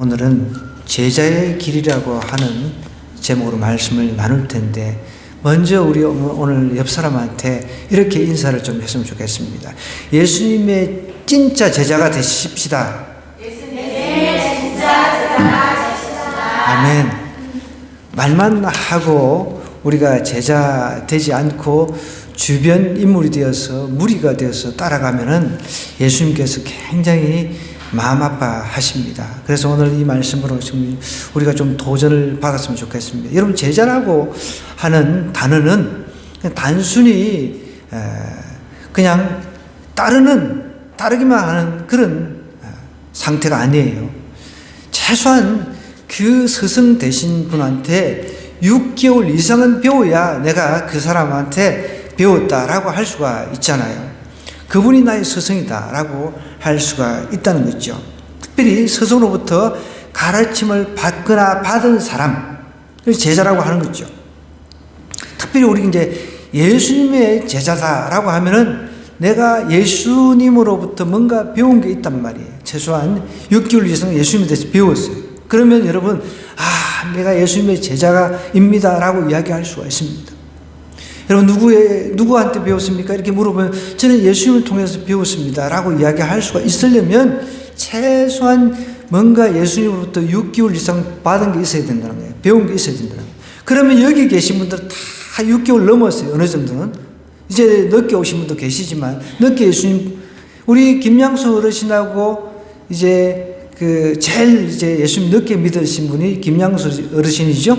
오늘은 제자의 길이라고 하는 제목으로 말씀을 나눌 텐데, 먼저 우리 오늘 옆 사람한테 이렇게 인사를 좀 했으면 좋겠습니다. 예수님의 진짜 제자가 되십시다. 예수님의 진짜 제자가 되십시다. 아멘. 말만 하고 우리가 제자 되지 않고 주변 인물이 되어서 무리가 되어서 따라가면은 예수님께서 굉장히 마음 아파하십니다. 그래서 오늘 이 말씀으로 좀 우리가 좀 도전을 받았으면 좋겠습니다. 여러분, 제자라고 하는 단어는 단순히 그냥 따르기만 하는 그런 상태가 아니에요. 최소한 그 스승 되신 분한테 6개월 이상은 배워야 내가 그 사람한테 배웠다라고 할 수가 있잖아요. 그분이 나의 스승이다라고 할 수가 있다는 거죠. 특별히 스승으로부터 가르침을 받거나 받은 사람, 제자라고 하는 거죠. 특별히 우리 이제 예수님의 제자다라고 하면은 내가 예수님으로부터 뭔가 배운 게 있단 말이에요. 최소한 6개월 이상 예수님에 대해서 배웠어요. 그러면 여러분, 내가 예수님의 제자입니다라고 이야기할 수가 있습니다. 여러분, 누구한테 배웠습니까? 이렇게 물어보면 저는 예수님을 통해서 배웠습니다 라고 이야기할 수가 있으려면 최소한 뭔가 예수님으로부터 6개월 이상 받은 게 있어야 된다는 거예요. 배운 게 있어야 된다는 거예요. 그러면 여기 계신 분들은 다 6개월 넘었어요. 어느 정도는. 이제 늦게 오신 분도 계시지만, 늦게 예수님, 우리 김양수 어르신하고 이제 제일 이제 예수님 늦게 믿으신 분이 김양수 어르신이죠?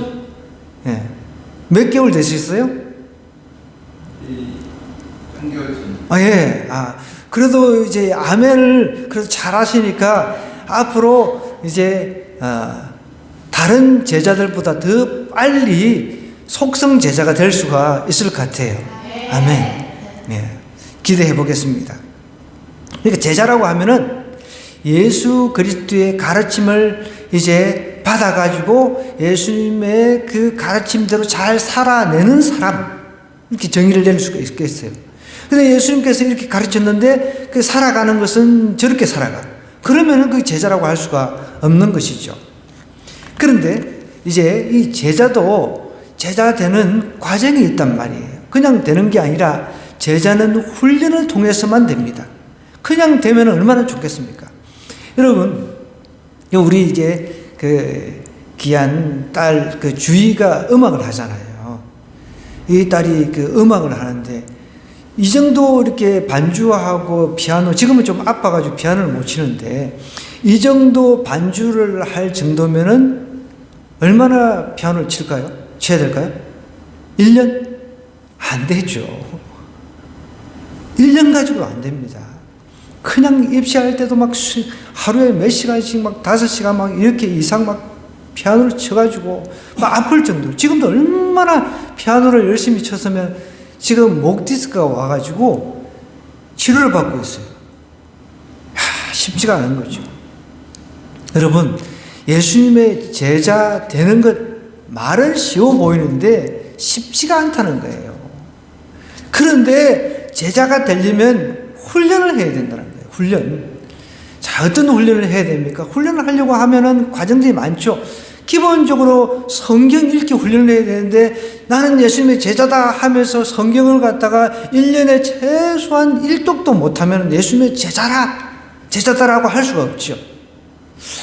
예. 몇 개월 되셨어요? 3개월 전. 예. 그래도 이제 아멘을 그래도 잘 하시니까 앞으로 이제 다른 제자들보다 더 빨리 속성 제자가 될 수가 있을 것 같아요. 아멘. 네. 기대해 보겠습니다. 그러니까 제자라고 하면은 예수 그리스도의 가르침을 이제 받아가지고 예수님의 그 가르침대로 잘 살아내는 사람, 이렇게 정의를 내릴 수가 있겠어요. 근데 예수님께서 이렇게 가르쳤는데 그 살아가는 것은 저렇게 살아가. 그러면은 그 제자라고 할 수가 없는 것이죠. 그런데 이제 이 제자도 제자 되는 과정이 있단 말이에요. 그냥 되는 게 아니라 제자는 훈련을 통해서만 됩니다. 그냥 되면 얼마나 좋겠습니까? 여러분, 우리 이제 귀한 딸 주희가 음악을 하잖아요. 이 딸이 음악을 하는데 이 정도 이렇게 반주하고 피아노, 지금은 좀 아파가지고 피아노를 못 치는데 이 정도 반주를 할 정도면은 얼마나 피아노를 쳐야 될까요? 1년? 안 되죠. 1년 가지고 안 됩니다. 그냥 입시할 때도 막 하루에 몇 시간씩 막 5시간 막 이렇게 이상 막 피아노를 쳐가지고 막 아플 정도로. 지금도 얼마나 피아노를 열심히 쳤으면 지금 목 디스크가 와가지고 치료를 받고 있어요. 쉽지가 않은 거죠. 여러분, 예수님의 제자 되는 것 말은 쉬워 보이는데 쉽지가 않다는 거예요. 그런데 제자가 되려면 훈련을 해야 된다는 거예요. 훈련. 자, 어떤 훈련을 해야 됩니까? 훈련을 하려고 하면은 과정들이 많죠. 기본적으로 성경 읽기 훈련을 해야 되는데 나는 예수님의 제자다 하면서 성경을 갖다가 1년에 최소한 1독도 못하면 예수님의 제자다라고 할 수가 없죠.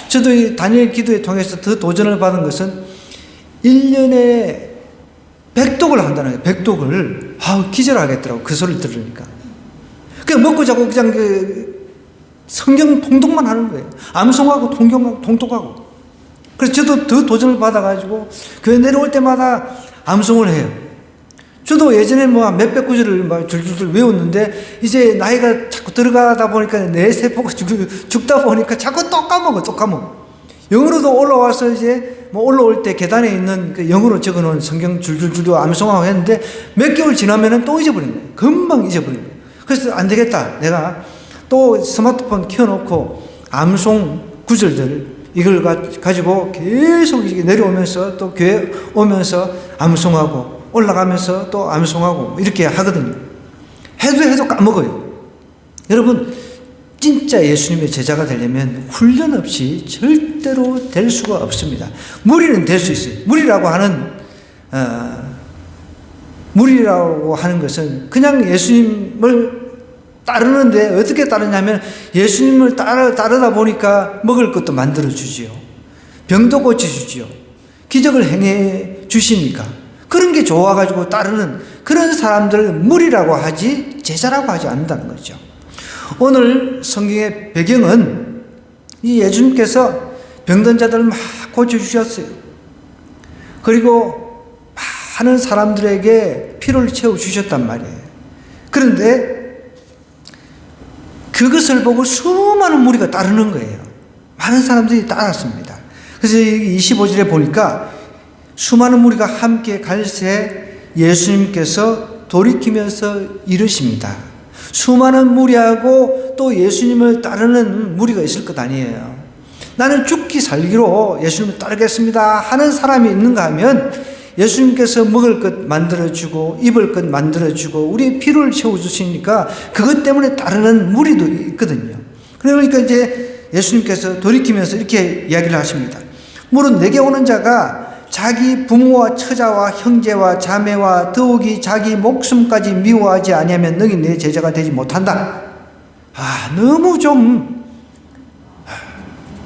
저도 이 다니엘 기도회 통해서 더 도전을 받은 것은 1년에 100독을 한다는 거예요. 100독을. 기절하겠더라고. 그 소리를 들으니까. 그냥 먹고 자고 그냥 성경 통독만 하는 거예요. 암송하고 통독하고. 그래서 저도 더 도전을 받아가지고 교회 내려올 때마다 암송을 해요. 저도 예전에 몇백 구절을 막 줄줄줄 외웠는데 이제 나이가 자꾸 들어가다 보니까 내 세포가 죽다 보니까 자꾸 또 까먹어. 영어로도 올라와서 이제 올라올 때 계단에 있는 영어로 적어놓은 성경 줄줄줄 암송하고 했는데 몇 개월 지나면은 또 잊어버린 거예요. 금방 잊어버린 거예요. 그래서 안 되겠다. 내가 또 스마트폰 켜놓고 암송 구절들 이걸 가지고 계속 내려오면서 또 교회 오면서 암송하고 올라가면서 또 암송하고 이렇게 하거든요. 해도 까먹어요. 여러분, 진짜 예수님의 제자가 되려면 훈련 없이 절대로 될 수가 없습니다. 무리는 될 수 있어요. 무리라고 하는 것은 그냥 예수님을 따르는데 어떻게 따르냐면 예수님을 따르다 보니까 먹을 것도 만들어 주지요. 병도 고쳐 주지요. 기적을 행해 주시니까 그런 게 좋아가지고 따르는 그런 사람들을 무리라고 하지 제자라고 하지 않는다는 거죠. 오늘 성경의 배경은 이 예수님께서 병든 자들을 막 고쳐주셨어요. 그리고 많은 사람들에게 피로를 채워주셨단 말이에요. 그런데 그것을 보고 수많은 무리가 따르는 거예요. 많은 사람들이 따랐습니다. 그래서 25절에 보니까 수많은 무리가 함께 갈새 예수님께서 돌이키면서 이르십니다. 수많은 무리하고 또 예수님을 따르는 무리가 있을 것 아니에요. 나는 죽기 살기로 예수님을 따르겠습니다 하는 사람이 있는가 하면 예수님께서 먹을 것 만들어주고 입을 것 만들어주고 우리의 피로를 채워주시니까 그것 때문에 따르는 무리도 있거든요. 그러니까 이제 예수님께서 돌이키면서 이렇게 이야기를 하십니다. 물은 내게 오는 자가 자기 부모와 처자와 형제와 자매와 더욱이 자기 목숨까지 미워하지 아니하면 너희 내 제자가 되지 못한다. 너무 좀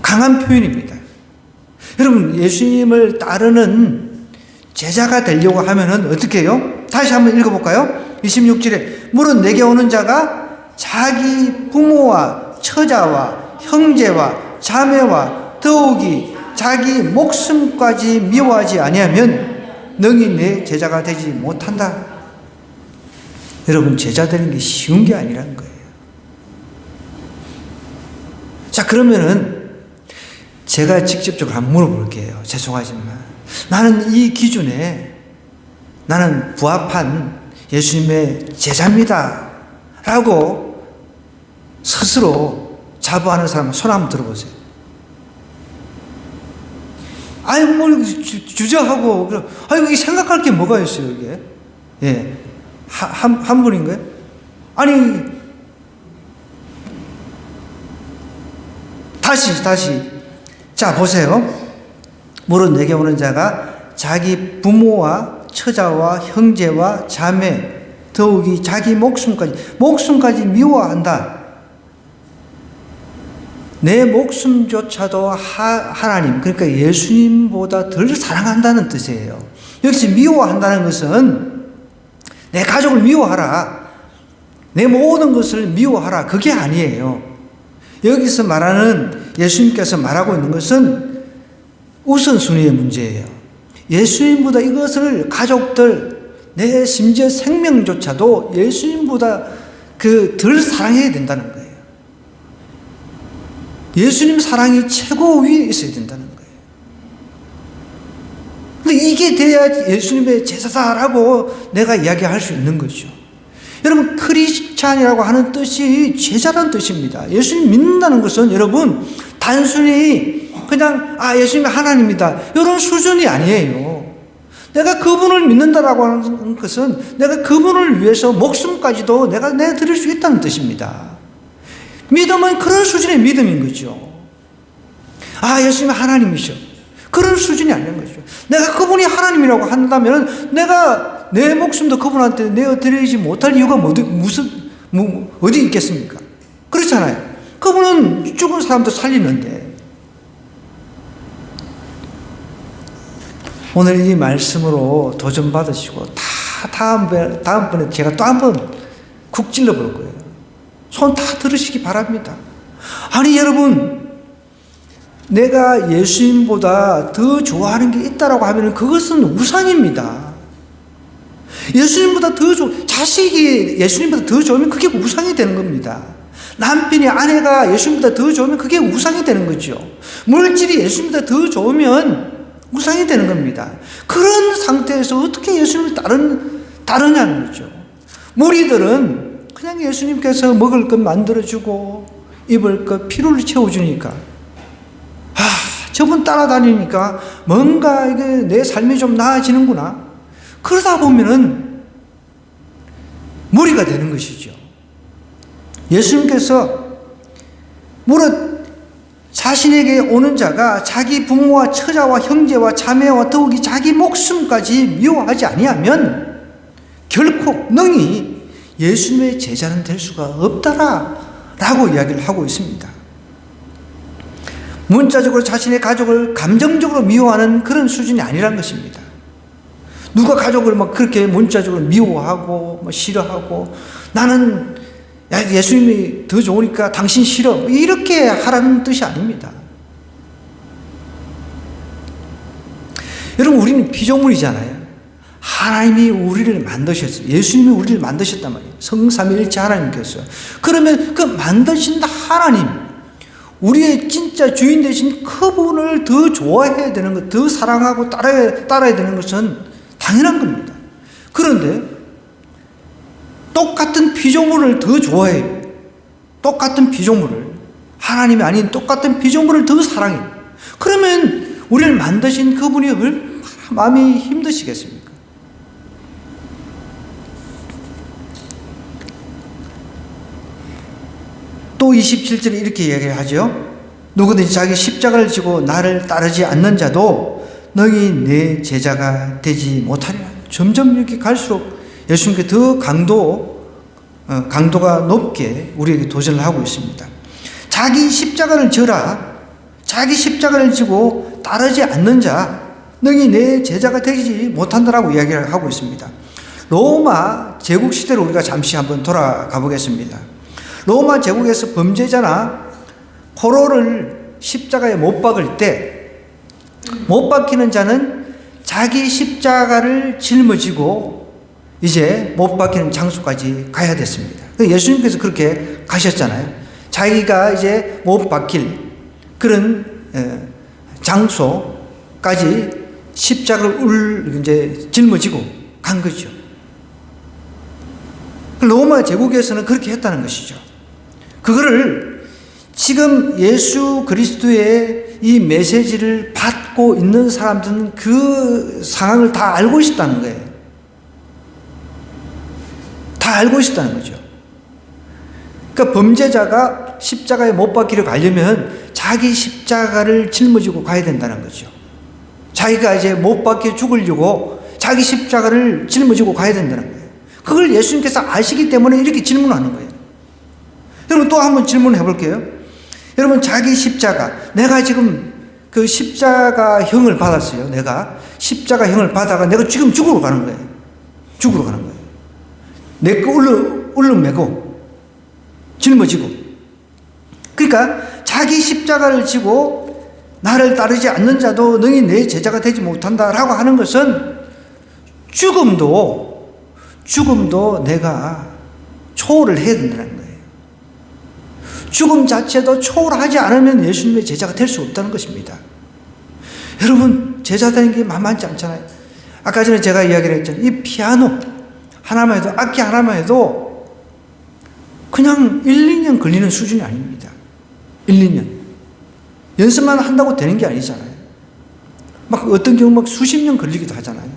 강한 표현입니다. 여러분, 예수님을 따르는 제자가 되려고 하면은 어떻게 해요? 다시 한번 읽어볼까요? 26절에 물은 내게 오는 자가 자기 부모와 처자와 형제와 자매와 더욱이 자기 목숨까지 미워하지 아니하면 너희 내 제자가 되지 못한다. 여러분, 제자 되는 게 쉬운 게 아니라는 거예요. 자, 그러면은 제가 직접적으로 한번 물어볼게요. 죄송하지만 나는 이 기준에 나는 부합한 예수님의 제자입니다 라고 스스로 자부하는 사람 손 한번 들어보세요. 뭘 주저하고, 이게 생각할 게 뭐가 있어요, 이게? 예. 한 분인가요? 아니, 다시. 자, 보세요. 물은 내게 오는 자가 자기 부모와 처자와 형제와 자매, 더욱이 자기 목숨까지 미워한다. 내 목숨조차도 하나님, 그러니까 예수님보다 덜 사랑한다는 뜻이에요. 여기서 미워한다는 것은 내 가족을 미워하라, 내 모든 것을 미워하라, 그게 아니에요. 여기서 말하는, 예수님께서 말하고 있는 것은 우선순위의 문제예요. 예수님보다 이것을 가족들, 내 심지어 생명조차도 예수님보다 덜 사랑해야 된다는 거예요. 예수님 사랑이 최고 위에 있어야 된다는 거예요. 근데 이게 돼야 예수님의 제자다라고 내가 이야기할 수 있는 거죠. 여러분, 크리스찬이라고 하는 뜻이 제자라는 뜻입니다. 예수님 믿는다는 것은 여러분 단순히 그냥 예수님이 하나님이다 이런 수준이 아니에요. 내가 그분을 믿는다라고 하는 것은 내가 그분을 위해서 목숨까지도 내가 내드릴 수 있다는 뜻입니다. 믿음은 그런 수준의 믿음인 거죠. 예수님은 하나님이셔. 그런 수준이 아닌 거죠. 내가 그분이 하나님이라고 한다면 내가 내 목숨도 그분한테 내어드리지 못할 이유가 어디 있겠습니까? 그렇잖아요. 그분은 죽은 사람도 살리는데. 오늘 이 말씀으로 도전받으시고 다음번에 제가 또 한 번 쿡 찔러 볼 거예요. 손 다 들으시기 바랍니다. 아니, 여러분, 내가 예수님보다 더 좋아하는 게 있다라고 하면 그것은 우상입니다. 예수님보다 자식이 예수님보다 더 좋으면 그게 우상이 되는 겁니다. 남편이 아내가 예수님보다 더 좋으면 그게 우상이 되는 거죠. 물질이 예수님보다 더 좋으면 우상이 되는 겁니다. 그런 상태에서 어떻게 예수님을 따르냐는 거죠. 무리들은 그냥 예수님께서 먹을 것 만들어주고 입을 것 피로를 채워주니까 저분 따라다니니까 뭔가 이게 내 삶이 좀 나아지는구나. 그러다 보면은 무리가 되는 것이죠. 예수님께서 무릇 자신에게 오는 자가 자기 부모와 처자와 형제와 자매와 더욱이 자기 목숨까지 미워하지 아니하면 결코 능히 예수님의 제자는 될 수가 없다라 라고 이야기를 하고 있습니다. 문자적으로 자신의 가족을 감정적으로 미워하는 그런 수준이 아니란 것입니다. 누가 가족을 막 그렇게 문자적으로 미워하고 싫어하고 나는 예수님이 더 좋으니까 당신 싫어 이렇게 하라는 뜻이 아닙니다. 여러분, 우리는 피조물이잖아요. 하나님이 우리를 만드셨어요. 예수님이 우리를 만드셨단 말이에요. 성삼위일체 하나님께서. 그러면 그 만드신 하나님, 우리의 진짜 주인 되신 그분을 더 좋아해야 되는 것, 더 사랑하고 따라야 되는 것은 당연한 겁니다. 그런데 똑같은 피조물을 더 좋아해요. 똑같은 피조물을, 하나님이 아닌 똑같은 피조물을 더 사랑해요. 그러면 우리를 만드신 그분이 얼마나 마음이 힘드시겠습니까? 또 27절에 이렇게 이야기하죠. 누구든지 자기 십자가를 지고 나를 따르지 않는 자도 너희 내 제자가 되지 못하리라. 점점 이렇게 갈수록 예수님께 더 강도가 높게 우리에게 도전을 하고 있습니다. 자기 십자가를 져라. 자기 십자가를 지고 따르지 않는 자 너희 내 제자가 되지 못한다라고 이야기를 하고 있습니다. 로마 제국 시대로 우리가 잠시 한번 돌아가 보겠습니다. 로마 제국에서 범죄자나 포로를 십자가에 못 박을 때 못 박히는 자는 자기 십자가를 짊어지고 이제 못 박히는 장소까지 가야 됐습니다. 예수님께서 그렇게 가셨잖아요. 자기가 이제 못 박힐 그런 장소까지 십자가를 이제 짊어지고 간 거죠. 로마 제국에서는 그렇게 했다는 것이죠. 그거를 지금 예수 그리스도의 이 메시지를 받고 있는 사람들은 그 상황을 다 알고 있다는 거예요. 다 알고 있다는 거죠. 그러니까 범죄자가 십자가에 못 박히려 가려면 자기 십자가를 짊어지고 가야 된다는 거죠. 자기가 이제 못 박혀 죽으려고 자기 십자가를 짊어지고 가야 된다는 거예요. 그걸 예수님께서 아시기 때문에 이렇게 질문하는 거예요. 여러분, 또 한번 질문해 볼게요. 여러분, 자기 십자가, 내가 지금 그 십자가형을 받았어요. 내가 십자가형을 받아가 내가 지금 죽으러 가는 거예요. 죽으러 가는 거예요. 내 거 울렁매고 짊어지고. 그러니까 자기 십자가를 지고 나를 따르지 않는 자도 너희 내 제자가 되지 못한다라고 하는 것은 죽음도 내가 초월을 해야 된다는 거예요. 죽음 자체도 초월하지 않으면 예수님의 제자가 될 수 없다는 것입니다. 여러분, 제자 되는 게 만만치 않잖아요. 아까 전에 제가 이야기를 했잖아요. 이 피아노 하나만 해도, 악기 하나만 해도 그냥 1, 2년 걸리는 수준이 아닙니다. 1, 2년. 연습만 한다고 되는 게 아니잖아요. 막 어떤 경우 막 수십 년 걸리기도 하잖아요.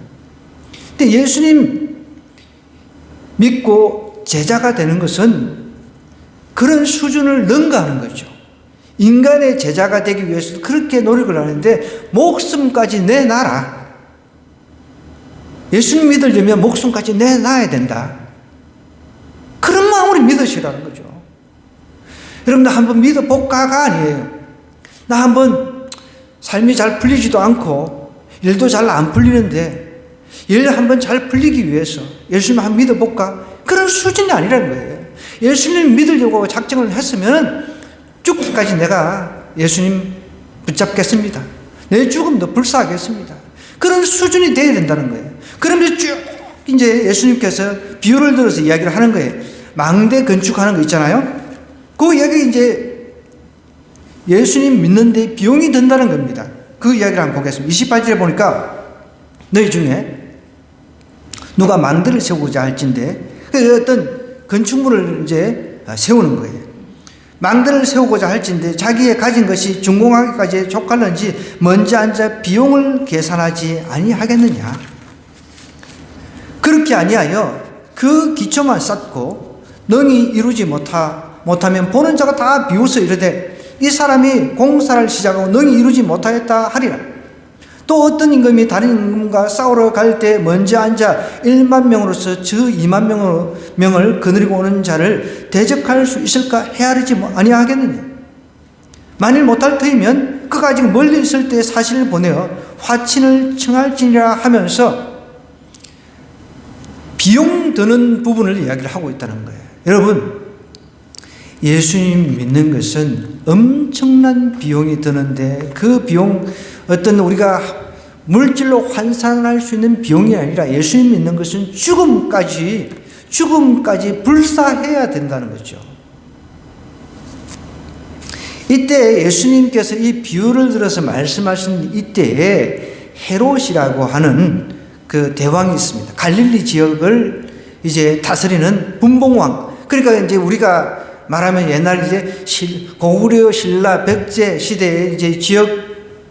근데 예수님 믿고 제자가 되는 것은 그런 수준을 능가하는 거죠. 인간의 제자가 되기 위해서도 그렇게 노력을 하는데 목숨까지 내놔라. 예수님 믿으려면 목숨까지 내놔야 된다. 그런 마음으로 믿으시라는 거죠. 여러분들 한번 믿어볼까가 아니에요. 나 한번 삶이 잘 풀리지도 않고 일도 잘 안 풀리는데 일 한번 잘 풀리기 위해서 예수님 한번 믿어볼까? 그런 수준이 아니라는 거예요. 예수님 믿으려고 작정을 했으면 죽기까지 내가 예수님 붙잡겠습니다. 내 죽음도 불사하겠습니다. 그런 수준이 돼야 된다는 거예요. 그러면서 쭉 이제 예수님께서 비유를 들어서 이야기를 하는 거예요. 망대 건축하는 거 있잖아요. 그 이야기 이제 예수님 믿는데 비용이 든다는 겁니다. 그 이야기를 한번 보겠습니다. 28절에 보니까 너희 중에 누가 망대를 세우고자 할진대, 어떤 건축물을 이제 세우는 거예요. 망대를 세우고자 할진대 자기의 가진 것이 준공하기까지 족할는지 먼저 앉아 비용을 계산하지 아니하겠느냐. 그렇게 아니하여 그 기초만 쌓고 능히 이루지 못하면 보는 자가 다 비웃어 이르되 이 사람이 공사를 시작하고 능히 이루지 못하였다 하리라. 또 어떤 임금이 다른 임금과 싸우러 갈 때 먼저 앉아 1만 명으로서 저 2만 명을 거느리고 오는 자를 대적할 수 있을까 헤아리지 아니하겠느냐. 만일 못할 터이면 그가 아직 멀리 있을 때 사신을 보내어 화친을 청할지니라 하면서 비용 드는 부분을 이야기를 하고 있다는 거예요. 여러분, 예수님 믿는 것은 엄청난 비용이 드는데 그 비용, 어떤 우리가 물질로 환산할 수 있는 비용이 아니라 예수님 믿는 것은 죽음까지 불사해야 된다는 거죠. 이때 예수님께서 이 비유를 들어서 말씀하신 이때에 헤롯이라고 하는 그 대왕이 있습니다. 갈릴리 지역을 이제 다스리는 분봉왕. 그러니까 이제 우리가 말하면 옛날 이제 고구려 신라 백제 시대에 이제 지역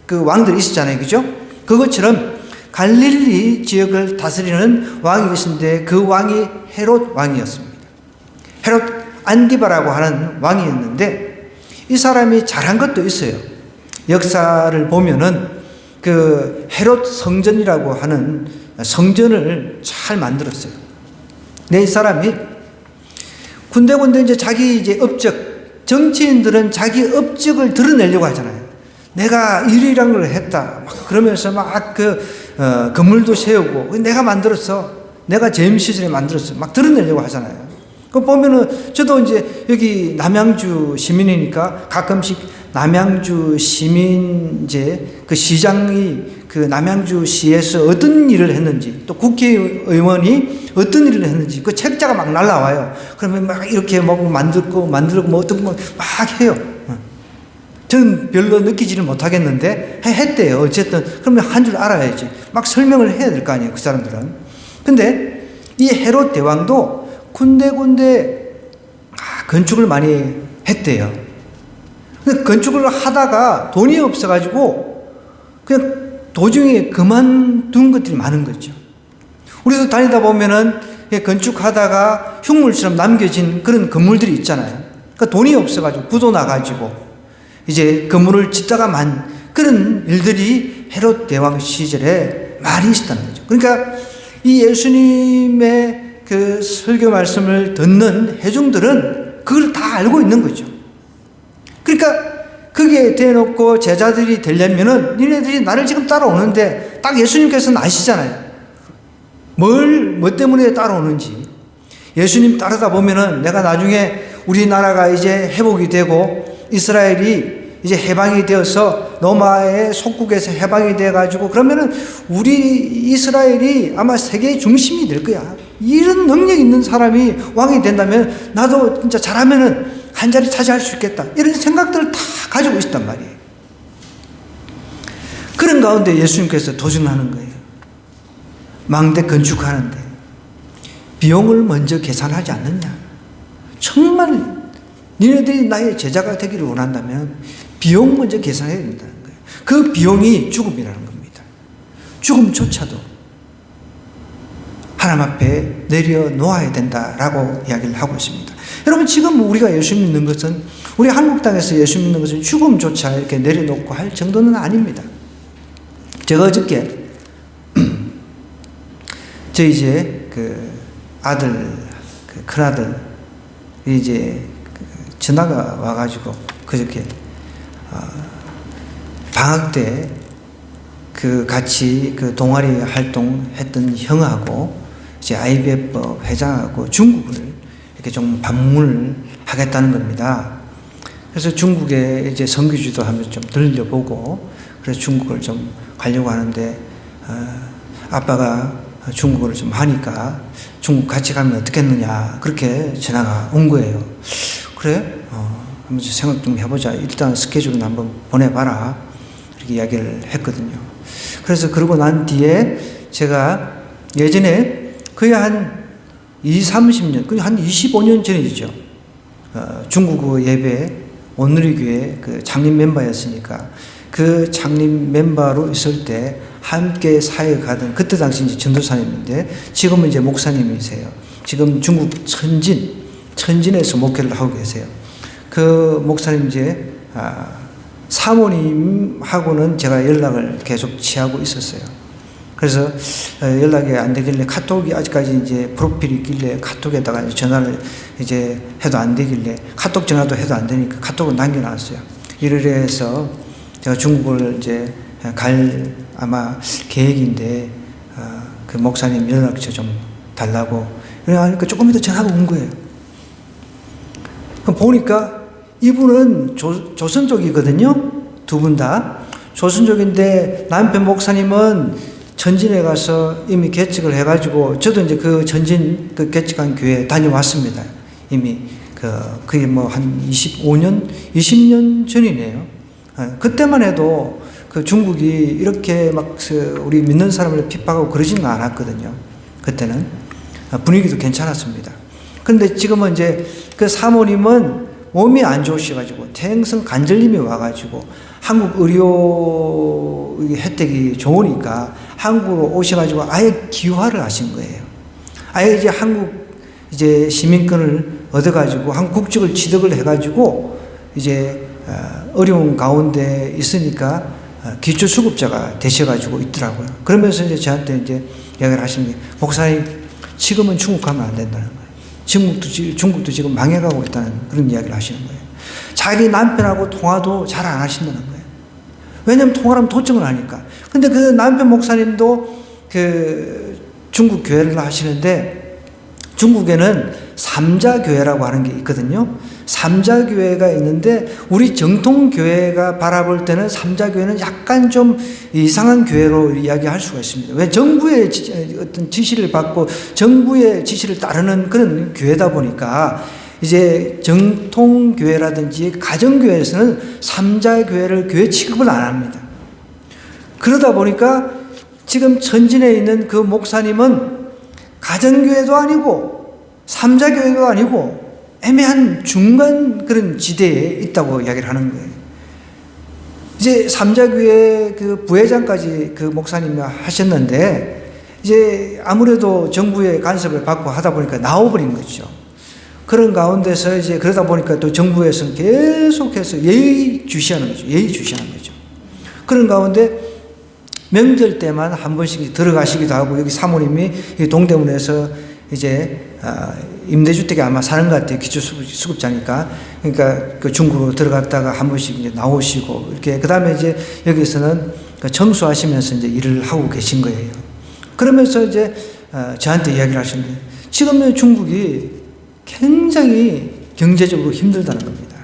그 왕들이 있었잖아요. 그죠? 그것처럼 갈릴리 지역을 다스리는 왕이 있었는데 그 왕이 헤롯 왕이었습니다. 헤롯 안디바라고 하는 왕이었는데 이 사람이 잘한 것도 있어요. 역사를 보면은 그 헤롯 성전이라고 하는 성전을 잘 만들었어요. 이 사람이 군데군데 이제 자기 이제 업적, 정치인들은 자기 업적을 드러내려고 하잖아요. 내가 일이란 걸 했다. 막 그러면서 막 건물도 세우고 내가 만들었어. 내가 재임 시절에 만들었어. 막 드러내려고 하잖아요. 그 보면은 저도 이제 여기 남양주 시민이니까 가끔씩 남양주 시민 이제 그 시장이 그 남양주시에서 어떤 일을 했는지 또 국회의원이 어떤 일을 했는지 그 책자가 막 날라와요. 그러면 막 이렇게 뭐 만들고 뭐 어떤 거 막 해요. 저는 별로 느끼지를 못하겠는데 했대요. 어쨌든 그러면 한 줄 알아야지. 막 설명을 해야 될 거 아니에요. 그 사람들은. 근데 이 헤롯 대왕도 군데군데 건축을 많이 했대요. 근데 건축을 하다가 돈이 없어가지고 그냥 도중에 그만둔 것들이 많은 거죠. 우리도 다니다 보면은 건축하다가 흉물처럼 남겨진 그런 건물들이 있잖아요. 그러니까 돈이 없어가지고 부도 나가지고 이제 건물을 짓다가 만 그런 일들이 헤롯 대왕 시절에 많이 있었다는 거죠. 그러니까 이 예수님의 그 설교 말씀을 듣는 회중들은 그걸 다 알고 있는 거죠. 그러니까 거기에 대놓고 제자들이 되려면은 니네들이 나를 지금 따라오는데 딱 예수님께서는 아시잖아요. 뭐 때문에 따라오는지. 예수님 따르다 보면은 내가 나중에 우리나라가 이제 회복이 되고 이스라엘이 이제 해방이 되어서 로마의 속국에서 해방이 돼가지고 그러면은 우리 이스라엘이 아마 세계의 중심이 될 거야. 이런 능력 있는 사람이 왕이 된다면 나도 진짜 잘하면은 한 자리 차지할 수 있겠다. 이런 생각들을 다 가지고 있단 말이에요. 그런 가운데 예수님께서 도전하는 거예요. 망대 건축하는데 비용을 먼저 계산하지 않느냐. 정말 니네들이 나의 제자가 되기를 원한다면 비용 먼저 계산해야 된다는 거예요. 그 비용이 죽음이라는 겁니다. 죽음조차도 하나님 앞에 내려놓아야 된다라고 이야기를 하고 있습니다. 여러분, 지금 우리가 예수 믿는 것은, 우리 한국 땅에서 예수 믿는 것은 죽음조차 이렇게 내려놓고 할 정도는 아닙니다. 제가 어저께 저 이제 그 아들, 그 큰아들 이제 전화가 와가지고 그저께 방학 때 그 같이 그 동아리 활동했던 형하고 이제 IBF 회장하고 중국을 이렇게 좀 방문을 하겠다는 겁니다. 그래서 중국에 이제 선교지도 한번 좀 들려보고 그래서 중국을 좀 가려고 하는데 아빠가 중국어를 좀 하니까 중국 같이 가면 어떻겠느냐 그렇게 전화가 온 거예요. 그래? 한번 생각 좀 해보자. 일단 스케줄은 한번 보내봐라. 이렇게 이야기를 했거든요. 그래서 그러고 난 뒤에 제가 예전에 거의 한 20-30년, 거의 한 25년 전이죠. 중국어 예배 온누리교회 그 창립 멤버였으니까 그 창립 멤버로 있을 때 함께 사역하던, 그때 당시 이제 전도사님인데 지금은 이제 목사님이세요. 지금 중국 천진에서 목회를 하고 계세요. 그 목사님 이제 사모님하고는 제가 연락을 계속 취하고 있었어요. 그래서 연락이 안 되길래 카톡이 아직까지 이제 프로필이 있길래 카톡에다가 전화를 이제 해도 안 되길래 카톡 전화도 해도 안 되니까 카톡을 남겨놨어요. 이래 해서 제가 중국을 이제 갈 아마 계획인데 그 목사님 연락처 좀 달라고 그러니까 조금 이따 전화가 온 거예요. 그럼 보니까 이분은 조선족이거든요. 두 분 다 조선족인데 남편 목사님은 전진에 가서 이미 개척을 해가지고 저도 이제 그 전진 그 개척한 교회 다녀왔습니다. 이미 그게 뭐 한 25년, 20년 전이네요. 그때만 해도 그 중국이 이렇게 막 우리 믿는 사람을 핍박하고 그러지는 않았거든요. 그때는 분위기도 괜찮았습니다. 그런데 지금은 이제 그 사모님은 몸이 안 좋으셔가지고 태행성 관절염이 와가지고 한국 의료 혜택이 좋으니까 한국으로 오셔가지고 아예 기화를 하신 거예요. 아예 이제 한국 이제 시민권을 얻어가지고 한국 국적을 취득을 해가지고 이제 어려운 가운데 있으니까 기초수급자가 되셔가지고 있더라고요. 그러면서 이제 저한테 이제 이야기를 하시는 게 목사님 지금은 중국 가면 안 된다는 거예요. 중국도 지금 망해가고 있다는 그런 이야기를 하시는 거예요. 자기 남편하고 통화도 잘 안 하신다는 거예요. 왜냐하면 통화를 하면 도청을 하니까. 근데 그 남편 목사님도 그 중국 교회를 하시는데 중국에는 삼자교회라고 하는 게 있거든요. 삼자교회가 있는데 우리 정통교회가 바라볼 때는 삼자교회는 약간 좀 이상한 교회로 이야기할 수가 있습니다. 왜 정부의 어떤 지시를 받고 정부의 지시를 따르는 그런 교회다 보니까 이제 정통교회라든지 가정교회에서는 삼자교회를 교회 취급을 안 합니다. 그러다 보니까 지금 천진에 있는 그 목사님은 가정교회도 아니고 삼자교회도 아니고 애매한 중간 그런 지대에 있다고 이야기를 하는 거예요. 이제 삼자교회 그 부회장까지 그 목사님이 하셨는데 이제 아무래도 정부의 간섭을 받고 하다 보니까 나와버린 거죠. 그런 가운데서 이제 그러다 보니까 또 정부에서는 계속해서 예의주시하는 거죠. 예의주시하는 거죠. 그런 가운데 명절 때만 한 번씩 들어가시기도 하고 여기 사모님이 동대문에서 이제 임대주택에 아마 사는 것 같아요. 기초수급자니까. 그러니까 그 중국으로 들어갔다가 한 번씩 이제 나오시고 이렇게 그 다음에 이제 여기서는 청소하시면서 이제 일을 하고 계신 거예요. 그러면서 이제 저한테 이야기를 하시는데 지금은 중국이 굉장히 경제적으로 힘들다는 겁니다.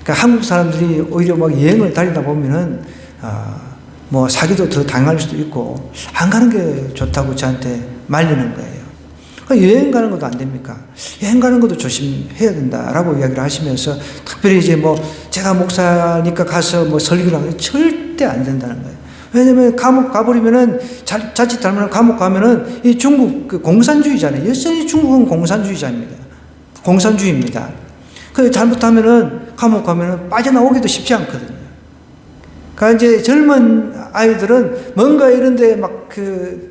그러니까 한국 사람들이 오히려 막 여행을 다니다 보면은 뭐 사기도 더 당할 수도 있고 안 가는 게 좋다고 저한테 말리는 거예요. 여행 가는 것도 안 됩니까? 여행 가는 것도 조심해야 된다라고 이야기를 하시면서 특별히 이제 뭐 제가 목사니까 가서 뭐 설교를 하는 게 절대 안 된다는 거예요. 왜냐면 감옥 가버리면은 자칫 잘못하면 감옥 가면은 이 중국 그 공산주의잖아요. 여전히 중국은 공산주의입니다. 그 잘못하면은 감옥 가면은 빠져나오기도 쉽지 않거든요. 그러니까 이제 젊은 아이들은 뭔가 이런데 막 그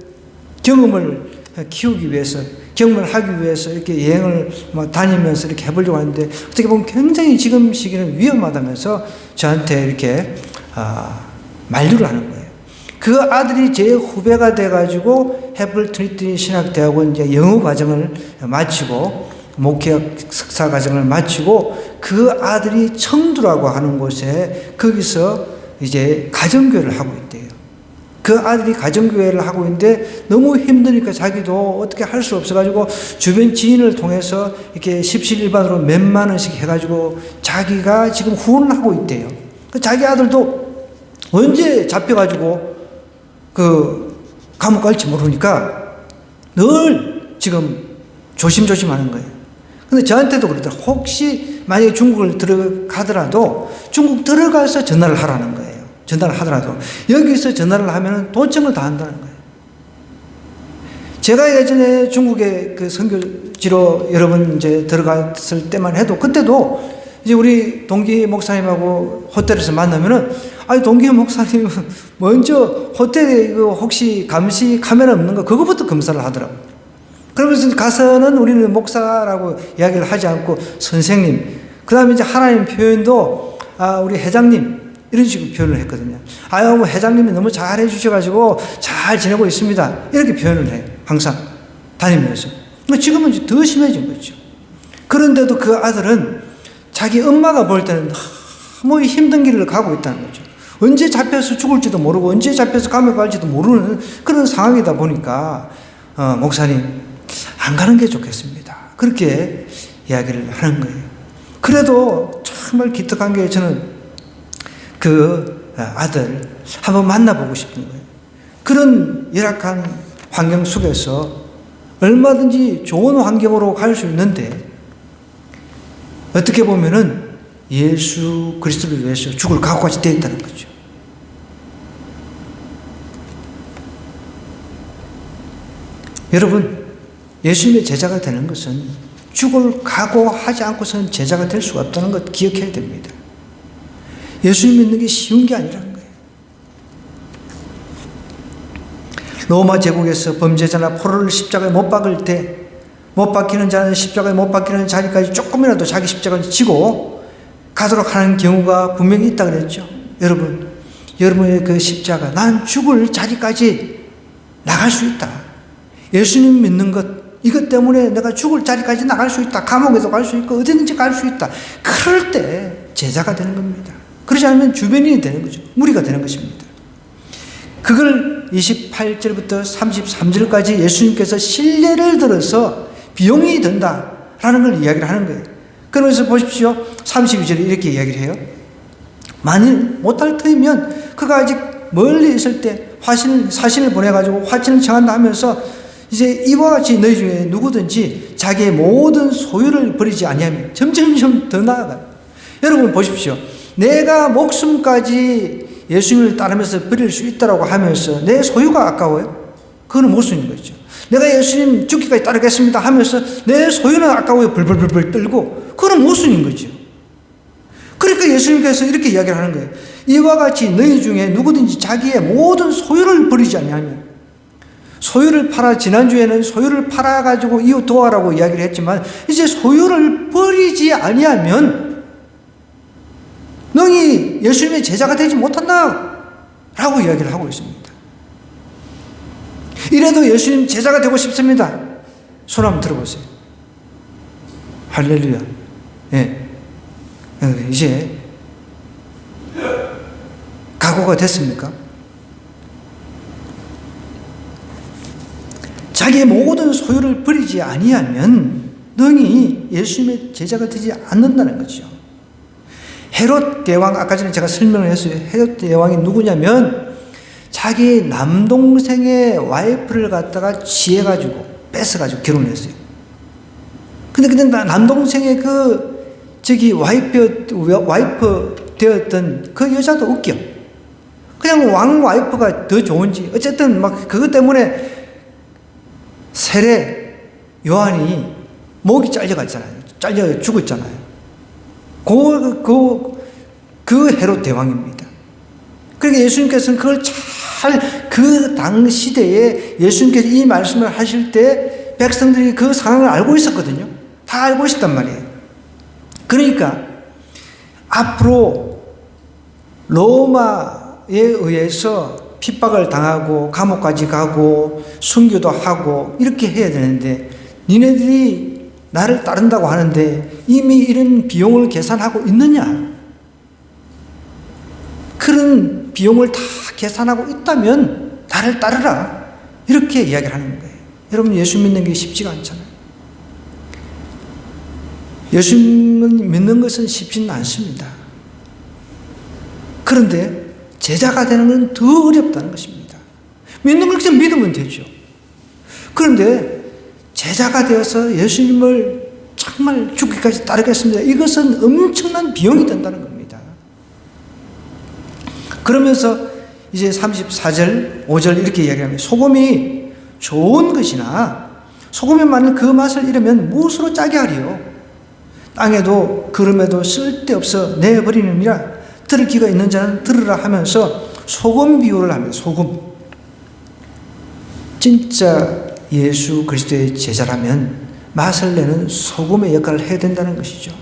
경험을 키우기 위해서 경험을 하기 위해서 이렇게 여행을 막 다니면서 이렇게 해보려고 하는데 어떻게 보면 굉장히 지금 시기는 위험하다면서 저한테 이렇게 만류를 하는 거예요. 그 아들이 제 후배가 돼가지고 해플 트리니티 신학대학원 이제 영어 과정을 마치고 목회학 석사 과정을 마치고 그 아들이 청두라고 하는 곳에 거기서 이제 가정교회를 하고 있대요. 그 아들이 가정교회를 하고 있는데 너무 힘드니까 자기도 어떻게 할 수 없어가지고 주변 지인을 통해서 이렇게 십시일반으로 몇만 원씩 해가지고 자기가 지금 후원을 하고 있대요. 자기 아들도 언제 잡혀가지고 그 감옥 갈지 모르니까 늘 지금 조심조심하는 거예요. 근데 저한테도 그러더라고요. 혹시 만약에 중국을 들어가더라도 중국 들어가서 전화를 하라는 거예요. 전화를 하더라도 여기서 전화를 하면 도청을 다 한다는 거예요. 제가 예전에 중국에 그 선교지로 여러 번 이제 들어갔을 때만 해도 그때도 이제 우리 동기 목사님하고 호텔에서 만나면은 아니 동기 목사님 먼저 호텔에 그 혹시 감시 카메라 없는 거 그거부터 검사를 하더라고요. 그러면서 가서는 우리는 목사라고 이야기를 하지 않고 선생님 그 다음에 이제 하나님 표현도 우리 회장님 이런 식으로 표현을 했거든요. 뭐 회장님이 너무 잘해 주셔가지고 잘 지내고 있습니다. 이렇게 표현을 해요. 항상 다니면서. 지금은 이제 더 심해진 거죠. 그런데도 그 아들은 자기 엄마가 볼 때는 너무 힘든 길을 가고 있다는 거죠. 언제 잡혀서 죽을지도 모르고 언제 잡혀서 감옥에 갈지도 모르는 그런 상황이다 보니까 목사님 안 가는 게 좋겠습니다. 그렇게 이야기를 하는 거예요. 그래도 정말 기특한 게 저는 그 아들 한번 만나보고 싶은 거예요. 그런 열악한 환경 속에서 얼마든지 좋은 환경으로 갈 수 있는데 어떻게 보면은 예수 그리스도를 위해서 죽을 각오까지 되어 있다는 거죠. 여러분, 예수님의 제자가 되는 것은 죽을 각오하지 않고서는 제자가 될 수가 없다는 것 기억해야 됩니다. 예수님 믿는 게 쉬운 게 아니라는 거예요. 로마 제국에서 범죄자나 포로를 십자가에 못 박을 때 못 박히는 자는 십자가에 못 박히는 자리까지 조금이라도 자기 십자가를 지고 가도록 하는 경우가 분명히 있다 그랬죠. 여러분, 여러분의 그 십자가, 난 죽을 자리까지 나갈 수 있다. 예수님 믿는 것, 이것 때문에 내가 죽을 자리까지 나갈 수 있다. 감옥에도 갈 수 있고 어디든지 갈 수 있다. 그럴 때 제자가 되는 겁니다. 그러지 않으면 주변인이 되는 거죠. 무리가 되는 것입니다. 그걸 28절부터 33절까지 예수님께서 신뢰를 들어서 비용이 든다라는 걸 이야기를 하는 거예요. 그러면서 보십시오. 32절에 이렇게 이야기를 해요. 만일 못할 터이면 그가 아직 멀리 있을 때 사신을 보내가지고 화친을 청한다 하면서 이제 이와 같이 너희 중에 누구든지 자기의 모든 소유를 버리지 아니하면 점점점 더 나아가요. 여러분 보십시오. 내가 목숨까지 예수님을 따르면서 버릴 수 있다고 하면서 내 소유가 아까워요? 그거는 모순인 거죠. 내가 예수님 죽기까지 따르겠습니다 하면서 내 소유는 아까워요. 불불불불 떨고 그거는 모순인 거죠. 그러니까 예수님께서 이렇게 이야기를 하는 거예요. 이와 같이 너희 중에 누구든지 자기의 모든 소유를 버리지 아니하면, 소유를 팔아, 지난주에는 소유를 팔아가지고 이웃 도와라고 이야기를 했지만 이제 소유를 버리지 아니하면 너희 예수님의 제자가 되지 못한다 라고 이야기를 하고 있습니다. 이래도 예수님 제자가 되고 싶습니다. 손 한번 들어보세요. 할렐루야. 예. 이제 각오가 됐습니까? 자기의 모든 소유를 버리지 아니하면 능히 예수님의 제자가 되지 않는다는 거죠. 헤롯 대왕, 아까 전에 제가 설명을 했어요. 헤롯 대왕이 누구냐면 자기 남동생의 와이프를 갖다가 취해가지고 뺏어가지고 결혼했어요. 근데 남동생의 와이프 되었던 그 여자도 웃겨. 그냥 왕 와이프가 더 좋은지 어쨌든 막 그것 때문에 세례 요한이 목이 잘려갔잖아요. 잘려 죽었잖아요. 그 헤롯 대왕입니다. 그러니까 예수님께서는 그걸 그 당 시대에 예수님께서 이 말씀을 하실 때 백성들이 그 상황을 알고 있었거든요. 다 알고 있었단 말이에요. 그러니까 앞으로 로마에 의해서 핍박을 당하고 감옥까지 가고 순교도 하고 이렇게 해야 되는데 니네들이 나를 따른다고 하는데 이미 이런 비용을 계산하고 있느냐? 그런 비용을 다 계산하고 있다면 나를 따르라. 이렇게 이야기를 하는 거예요. 여러분, 예수 믿는 게 쉽지가 않잖아요. 예수 믿는 것은 쉽지는 않습니다. 그런데 제자가 되는 건 더 어렵다는 것입니다. 믿는 걸 그냥 믿으면 되죠. 그런데 제자가 되어서 예수님을 정말 죽기까지 따르겠습니다. 이것은 엄청난 비용이 된다는 겁니다. 그러면서 이제 34절, 5절 이렇게 이야기합니다. 소금이 좋은 것이나 소금이 만일 그 맛을 잃으면 무엇으로 짜게 하리요? 땅에도 그름에도 쓸데없어 내버리느니라. 들을 귀가 있는 자는 들으라 하면서 소금 비유를 합니다. 소금. 진짜 예수 그리스도의 제자라면 맛을 내는 소금의 역할을 해야 된다는 것이죠.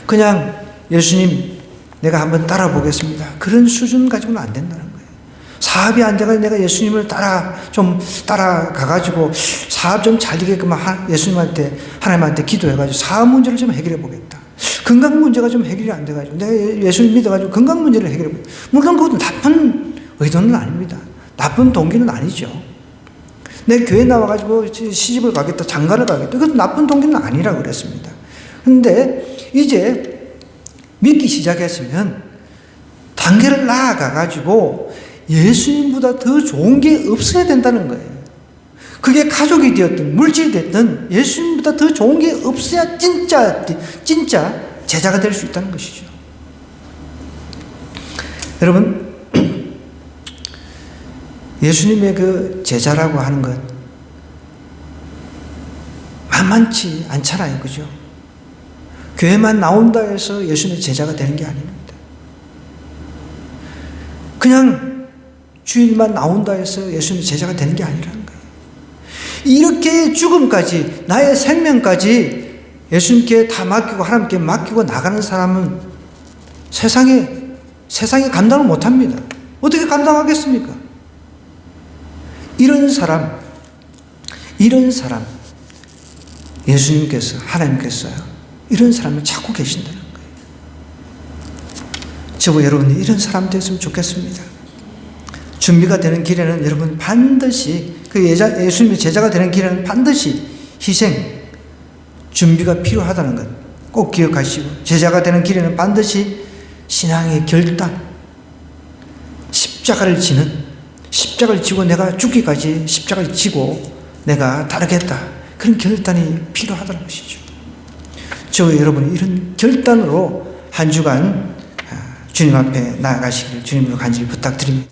그냥 예수님 내가 한번 따라 보겠습니다. 그런 수준 가지고는 안 된다는 거예요. 사업이 안 돼가지고 내가 예수님을 따라가가지고 사업 좀 잘 되게끔 예수님한테, 하나님한테 기도해가지고 사업 문제를 좀 해결해 보겠다. 건강 문제가 좀 해결이 안 돼가지고 내가 예수님 믿어가지고 건강 문제를 해결해 보겠다. 물론 그것도 나쁜 의도는 아닙니다. 나쁜 동기는 아니죠. 내 교회 나와가지고 시집을 가겠다, 장가를 가겠다. 그것도 나쁜 동기는 아니라고 그랬습니다. 그런데 이제 믿기 시작했으면 단계를 나아가가지고 예수님보다 더 좋은 게 없어야 된다는 거예요. 그게 가족이 되었든 물질이 됐든 예수님보다 더 좋은 게 없어야 진짜 제자가 될 수 있다는 것이죠. 여러분, 예수님의 그 제자라고 하는 것 만만치 않잖아요. 그죠? 교회만 나온다 해서 예수님의 제자가 되는 게 아닙니다. 그냥 주일만 나온다 해서 예수님의 제자가 되는 게 아니라는 거예요. 이렇게 죽음까지, 나의 생명까지 예수님께 다 맡기고 하나님께 맡기고 나가는 사람은 세상에 감당을 못합니다. 어떻게 감당하겠습니까? 이런 사람 예수님께서, 하나님께서요, 이런 사람을 찾고 계신다는 거예요. 저와 여러분이 이런 사람 됐으면 좋겠습니다. 준비가 되는 길에는 여러분 반드시, 예수님의 제자가 되는 길에는 반드시 희생, 준비가 필요하다는 것 꼭 기억하시고, 제자가 되는 길에는 반드시 신앙의 결단, 십자가를 지고 내가 죽기까지 십자가를 지고 내가 따르겠다. 그런 결단이 필요하다는 것이죠. 저와 여러분이 이런 결단으로 한 주간 주님 앞에 나아가시기를 주님으로 간절히 부탁드립니다.